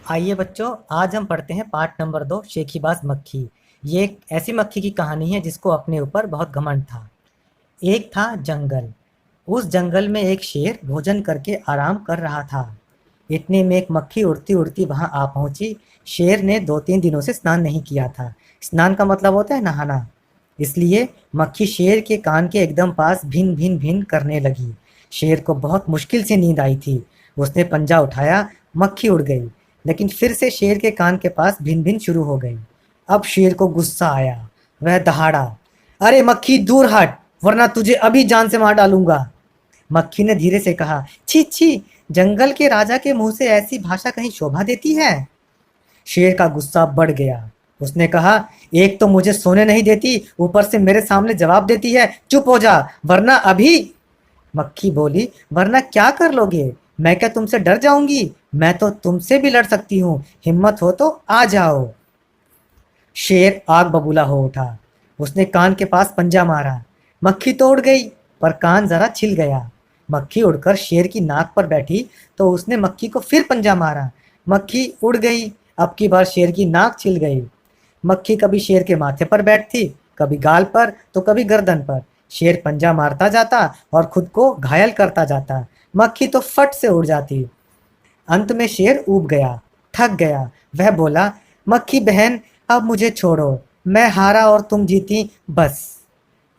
आइए बच्चों, आज हम पढ़ते हैं पाठ नंबर 2 शेखीबाज मक्खी। ये एक ऐसी मक्खी की कहानी है जिसको अपने ऊपर बहुत घमंड था। एक था जंगल। उस जंगल में एक शेर भोजन करके आराम कर रहा था। इतने में एक मक्खी उड़ती उड़ती वहां आ पहुंची। शेर ने 2-3 दिनों से स्नान नहीं किया था। स्नान का मतलब होता है नहाना। इसलिए मक्खी शेर के कान के एकदम पास भिन भिन भिन करने लगी। शेर को बहुत मुश्किल से नींद आई थी। उसने पंजा उठाया, मक्खी उड़ गई। लेकिन फिर से शेर के कान के पास भिन भिन शुरू हो गई। अब शेर को गुस्सा आया। वह दहाड़ा, अरे मक्खी दूर हट, वरना तुझे अभी जान से मार डालूंगा। मक्खी ने धीरे से कहा, छी छी, जंगल के राजा के मुंह से ऐसी भाषा कहीं शोभा देती है। शेर का गुस्सा बढ़ गया। उसने कहा, एक तो मुझे सोने नहीं देती, ऊपर से मेरे सामने जवाब देती है। चुप हो जा, वरना अभी। मक्खी बोली, वरना क्या कर लोगे? मैं क्या तुमसे डर जाऊंगी? मैं तो तुमसे भी लड़ सकती हूँ। हिम्मत हो तो आ जाओ। शेर आग बबूला हो उठा। उसने कान के पास पंजा मारा। मक्खी तो उड़ गई, पर कान जरा छिल गया। मक्खी उड़कर शेर की नाक पर बैठी तो उसने मक्खी को फिर पंजा मारा। मक्खी उड़ गई। अब की बार शेर की नाक छिल गई। मक्खी कभी शेर के माथे पर बैठती, कभी गाल पर तो कभी गर्दन पर। शेर पंजा मारता जाता और खुद को घायल करता जाता। मक्खी तो फट से उड़ जाती। अंत में शेर ऊब गया, थक गया। वह बोला, मक्खी बहन, अब मुझे छोड़ो। मैं हारा और तुम जीती, बस।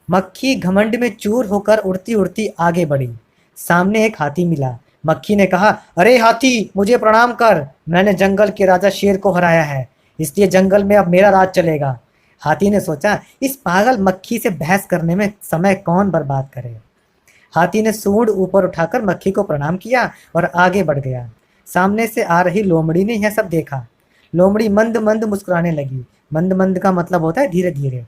मक्खी घमंड में चूर होकर उड़ती उड़ती आगे बढ़ी। सामने एक हाथी मिला। मक्खी ने कहा, अरे हाथी, मुझे प्रणाम कर। मैंने जंगल के राजा शेर को हराया है, इसलिए जंगल में अब मेरा राज चलेगा। हाथी ने सोचा, इस पागल मक्खी से बहस करने में समय कौन बर्बाद करे। हाथी ने सूंड ऊपर उठाकर मक्खी को प्रणाम किया और आगे बढ़ गया। सामने से आ रही लोमड़ी ने यह सब देखा। लोमड़ी मंद मंद मुस्कुराने लगी। मंद मंद का मतलब होता है धीरे धीरे।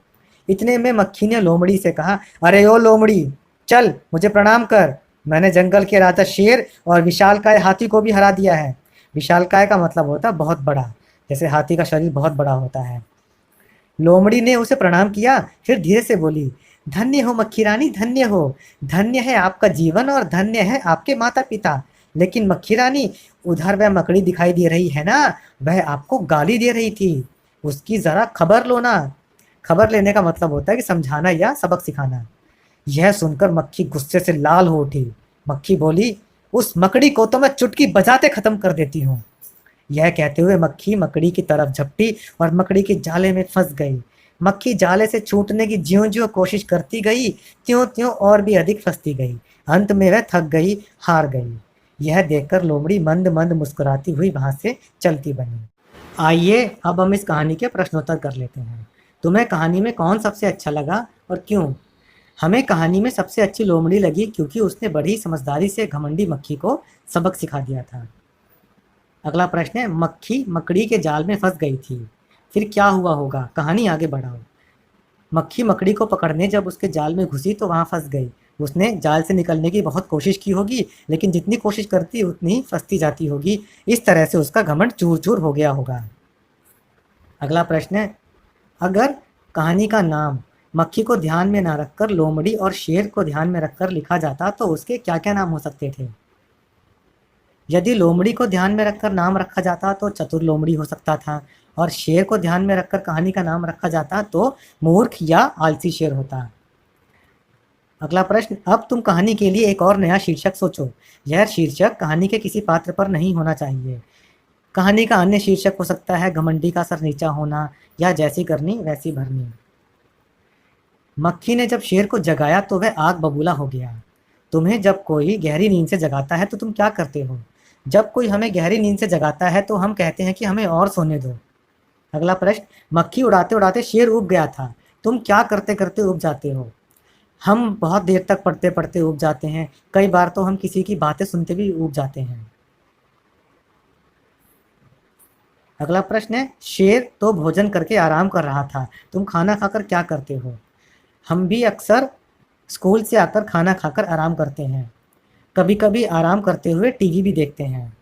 इतने में मक्खी ने लोमड़ी से कहा, अरे ओ लोमड़ी, चल मुझे प्रणाम कर। मैंने जंगल के राजा शेर और विशालकाय हाथी को भी हरा दिया है। विशालकाय का मतलब होता है बहुत बड़ा, जैसे हाथी का शरीर बहुत बड़ा होता है। लोमड़ी ने उसे प्रणाम किया, फिर धीरे से बोली, धन्य हो मक्खी रानी, धन्य हो। धन्य है आपका जीवन और धन्य है आपके माता पिता। लेकिन मक्खी रानी, उधर वह मकड़ी दिखाई दे रही है ना, वह आपको गाली दे रही थी। उसकी जरा खबर लो ना। खबर लेने का मतलब होता है कि समझाना या सबक सिखाना। यह सुनकर मक्खी गुस्से से लाल हो उठी। मक्खी बोली, उस मकड़ी को तो मैं चुटकी बजाते खत्म कर देती हूँ। यह कहते हुए मक्खी मकड़ी की तरफ झपटी और मकड़ी के जाले में फंस गई। मक्खी जाले से छूटने की ज्यों-ज्यों कोशिश करती गई, त्यों-त्यों और भी अधिक फंसती गई। अंत में वह थक गई, हार गई। यह देखकर लोमड़ी मंद-मंद मुस्कुराती हुई वहां से चलती बनी। आइए अब हम इस कहानी के प्रश्नोत्तर कर लेते हैं। तुम्हें कहानी में कौन सबसे अच्छा लगा और क्यों? हमें कहानी में सबसे अच्छी लोमड़ी लगी क्योंकि उसने बड़ी समझदारी से घमंडी मक्खी को सबक सिखा दिया था। अगला प्रश्न है, मक्खी मकड़ी के जाल में फंस गई थी, फिर क्या हुआ होगा? कहानी आगे बढ़ाओ। मक्खी मकड़ी को पकड़ने जब उसके जाल में घुसी तो वहां फंस गई। उसने जाल से निकलने की बहुत कोशिश की होगी, लेकिन जितनी कोशिश करती उतनी ही फंसती जाती होगी। इस तरह से उसका घमंड चूर चूर हो गया होगा। अगला प्रश्न है, अगर कहानी का नाम मक्खी को ध्यान में ना रखकर लोमड़ी और शेर को ध्यान में रखकर लिखा जाता तो उसके क्या क्या नाम हो सकते थे? यदि लोमड़ी को ध्यान में रखकर नाम रखा जाता तो चतुर लोमड़ी हो सकता था, और शेर को ध्यान में रखकर कहानी का नाम रखा जाता तो मूर्ख या आलसी शेर होता। अगला प्रश्न, अब तुम कहानी के लिए एक और नया शीर्षक सोचो। यह शीर्षक कहानी के किसी पात्र पर नहीं होना चाहिए। कहानी का अन्य शीर्षक हो सकता है घमंडी का सर नीचा होना या जैसी करनी वैसी भरनी। मक्खी ने जब शेर को जगाया तो वह आग बबूला हो गया। तुम्हें जब कोई गहरी नींद से जगाता है तो तुम क्या करते हो? जब कोई हमें गहरी नींद से जगाता है तो हम कहते हैं कि हमें और सोने दो। अगला प्रश्न, मक्खी उड़ाते उड़ाते शेर उब गया था, तुम क्या करते करते उब जाते हो? हम बहुत देर तक पढ़ते पढ़ते उब जाते हैं, कई बार तो हम किसी की बातें सुनते भी उब जाते हैं। अगला प्रश्न है, शेर तो भोजन करके आराम कर रहा था, तुम खाना खाकर क्या करते हो? हम भी अक्सर स्कूल से आकर खाना खाकर आराम करते हैं, कभी कभी आराम करते हुए टीवी भी देखते हैं।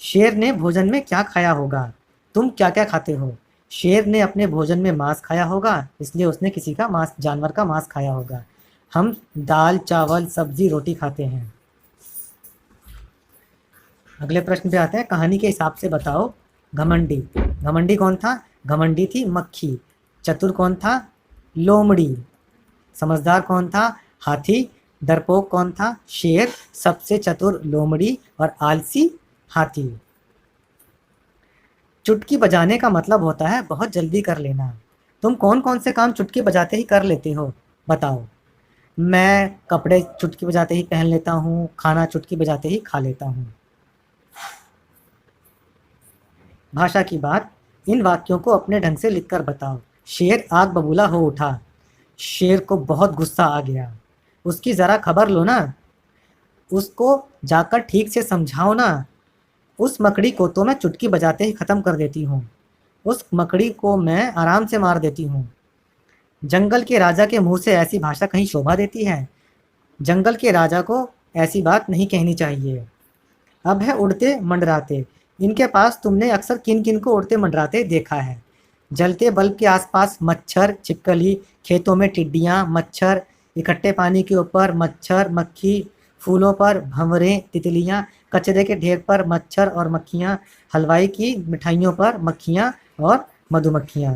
शेर ने भोजन में क्या खाया होगा? तुम क्या क्या खाते हो? शेर ने अपने भोजन में मांस खाया होगा, इसलिए उसने किसी का मांस, जानवर का मांस खाया होगा। हम दाल चावल सब्जी रोटी खाते हैं। अगले प्रश्न पे आते हैं। कहानी के हिसाब से बताओ। घमंडी, घमंडी कौन था? घमंडी थी मक्खी। चतुर कौन था? लोमड़ी। समझदार कौन था? हाथी। डरपोक कौन था? शेर। सबसे चतुर लोमड़ी और आलसी हाथी। चुटकी बजाने का मतलब होता है बहुत जल्दी कर लेना। तुम कौन कौन से काम चुटकी बजाते ही कर लेते हो, बताओ। मैं कपड़े चुटकी बजाते ही पहन लेता हूँ, खाना चुटकी बजाते ही खा लेता हूँ। भाषा की बात। इन वाक्यों को अपने ढंग से लिखकर बताओ। शेर आग बबूला हो उठा। शेर को बहुत गुस्सा आ गया। उसकी ज़रा खबर लो ना। उसको जाकर ठीक से समझाओ ना। उस मकड़ी को तो मैं चुटकी बजाते ही ख़त्म कर देती हूँ। उस मकड़ी को मैं आराम से मार देती हूँ। जंगल के राजा के मुंह से ऐसी भाषा कहीं शोभा देती है? जंगल के राजा को ऐसी बात नहीं कहनी चाहिए। अब है उड़ते मंडराते। इनके पास तुमने अक्सर किन किन को उड़ते मंडराते देखा है? जलते बल्ब के आसपास मच्छर, छिपकली। खेतों में टिड्डियाँ, मच्छर। इकट्ठे पानी के ऊपर मच्छर, मक्खी। फूलों पर भंवरें, तितलियाँ। कचरे के ढेर पर मच्छर और मक्खियाँ। हलवाई की मिठाइयों पर मक्खियाँ और मधुमक्खियाँ।